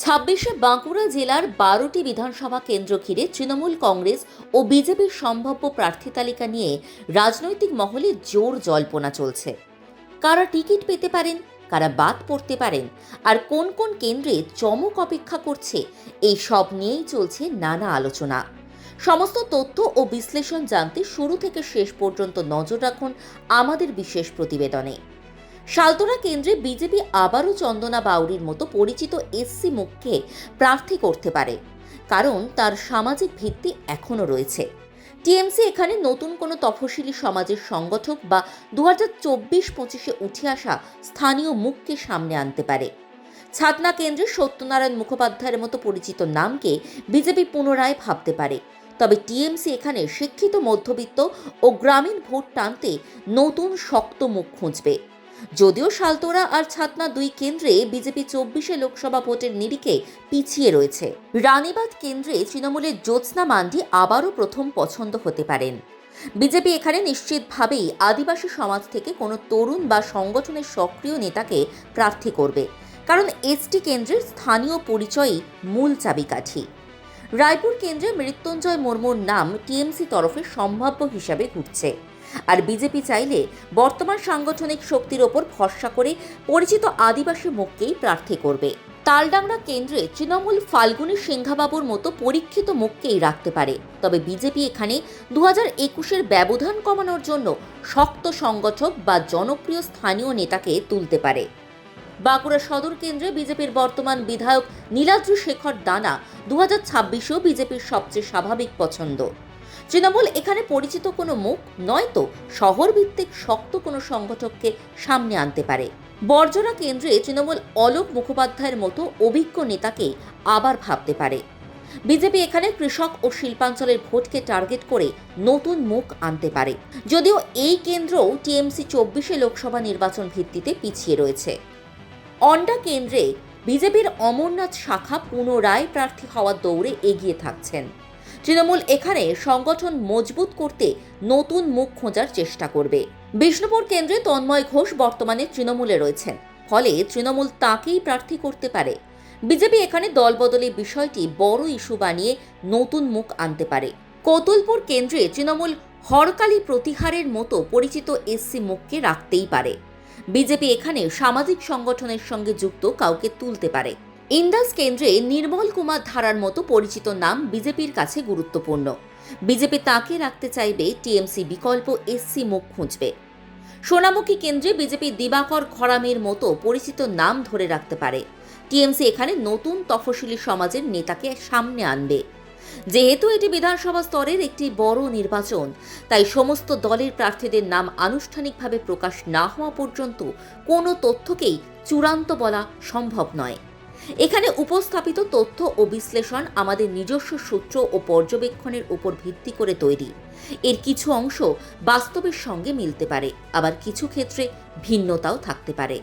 ২৬শে বাঁকুড়া জেলার ১২টি বিধানসভা কেন্দ্র ঘিরে তৃণমূল কংগ্রেস ও বিজেপির সম্ভাব্য প্রার্থী তালিকা নিয়ে রাজনৈতিক মহলে জোর জল্পনা চলছে। কারা টিকিট পেতে পারেন, কারা বাদ পড়তে পারেন, আর কোন কোন কেন্দ্রে চমক অপেক্ষা করছে, এই সব নিয়েই চলছে নানা আলোচনা। সমস্ত তথ্য ও বিশ্লেষণ জানতে শুরু থেকে শেষ পর্যন্ত নজর রাখুন আমাদের বিশেষ প্রতিবেদনে। শালতোরা কেন্দ্রে বিজেপি আবারও চন্দনা বাউরির মতো পরিচিত এসসি মুখকে প্রার্থী করতে পারে, কারণ তার সামাজিক ভিত্তি এখনও রয়েছে। টিএমসি এখানে নতুন কোনো তফসিলি সমাজের সংগঠক বা 2024-25-এ উঠে আসা স্থানীয় মুখকে সামনে আনতে পারে। ছাতনা কেন্দ্রে সত্যনারায়ণ মুখোপাধ্যায়ের মতো পরিচিত নামকে বিজেপি পুনরায় ভাবতে পারে। তবে টিএমসি এখানে শিক্ষিত মধ্যবিত্ত ও গ্রামীণ ভোট টানতে নতুন শক্ত মুখ খুঁজবে। যদিও শালতোরা আর ছাতনা দুই কেন্দ্রে বিজেপি 24শে লোকসভা ভোটের নিরিখে পিছিয়ে রয়েছে। রানীবাঁধ কেন্দ্রে তৃণমূলের জ্যোৎস্না মান্ডি আবারও প্রথম পছন্দ হতে পারেন। বিজেপি এখানে নিশ্চিতভাবেই আদিবাসী সমাজ থেকে কোনো তরুণ বা সংগঠনের সক্রিয় নেতাকে প্রার্থী করবে, কারণ এসটি কেন্দ্রের স্থানীয় পরিচয়ই মূল চাবিকাঠি। রায়পুর কেন্দ্রে মৃত্যুঞ্জয় মুর্মুর নাম টিএমসি তরফে সম্ভাব্য হিসাবে ঘুরছে, আর বিজেপি চাইলে বর্তমান সাংগঠনিক শক্তির ওপর ভরসা করে পরিচিত আদিবাসী মুখকেই প্রার্থী করবে। তালডাংরা কেন্দ্রে তৃণমূল ফাল্গুনী সিংহাবাবুর মতো পরীক্ষিত মুখকেই রাখতে পারে। তবে বিজেপি এখানে 2021-এর ব্যবধান কমানোর জন্য শক্ত সংগঠক বা জনপ্রিয় স্থানীয় নেতাকে তুলতে পারে। বাঁকুড়া সদর কেন্দ্রে বিজেপির বর্তমান বিধায়ক নীলাদ্রি শেখর দানা 2026-এও বিজেপির সবচেয়ে স্বাভাবিক পছন্দ। তৃণমূল এখানে পরিচিত কোনো মুখ নয়তো শহর ভিত্তিক শক্ত কোনো সংগঠককে সামনে আনতে পারে। বর্জরা কেন্দ্রে তৃণমূল অলোক মুখোপাধ্যায়ের মতো অভিজ্ঞ নেতাকে আবার ভাবতে পারে। বিজেপি এখানে কৃষক ও শিল্পাঞ্চলের ভোটকে টার্গেট করে নতুন মুখ আনতে পারে, যদিও এই কেন্দ্রও টিএমসি 24শে লোকসভা নির্বাচন ভিত্তিতে পিছিয়ে রয়েছে। অন্ডা কেন্দ্রে বিজেপির অমরনাথ শাখা পুনরায় প্রার্থী হওয়ার দৌড়ে এগিয়ে থাকছেন। তৃণমূল এখানে সংগঠন মজবুত করতে নতুন মুখ খোঁজার চেষ্টা করবে। বিষ্ণুপুর কেন্দ্রে তন্ময় ঘোষ বর্তমানে তৃণমূলে রয়েছেন, ফলে তৃণমূল তাকেই প্রার্থী করতে পারে। বিজেপি এখানে দলবদলের বিষয়টি বড় ইস্যু বানিয়ে নতুন মুখ আনতে পারে। কতুলপুর কেন্দ্রে তৃণমূল হরকালী প্রতিহারের মতো পরিচিত এসসি মুখকে রাখতেই পারে। বিজেপি এখানে সামাজিক সংগঠনের সঙ্গে যুক্ত কাউকে তুলতে পারে। ইন্দাস কেন্দ্রে নির্মল কুমার ধারার মতো পরিচিত নাম বিজেপির কাছে গুরুত্বপূর্ণ। বিজেপি তাকে রাখতে চাইবে, টিএমসি বিকল্প এসসি মুখ খুঁজবে। সোনামুখী কেন্দ্রে বিজেপি দিবাকর ঘরামের মতো পরিচিত নাম ধরে রাখতে পারে। টিএমসি এখানে নতুন তফসিলি সমাজের নেতাকে সামনে আনবে। যেহেতু এটি বিধানসভা স্তরের একটি বড় নির্বাচন, তাই সমস্ত দলের প্রার্থীদের নাম আনুষ্ঠানিকভাবে প্রকাশ না হওয়া পর্যন্ত কোনো তথ্যকেই চূড়ান্ত বলা সম্ভব নয়। এখানে উপস্থাপিত তথ্য ও বিশ্লেষণ আমাদের নিজস্ব সূত্র ও পর্যবেক্ষণের উপর ভিত্তি করে তৈরি। এর কিছু অংশ বাস্তবের সঙ্গে মিলতে পারে, আবার কিছু ক্ষেত্রে ভিন্নতাও থাকতে পারে।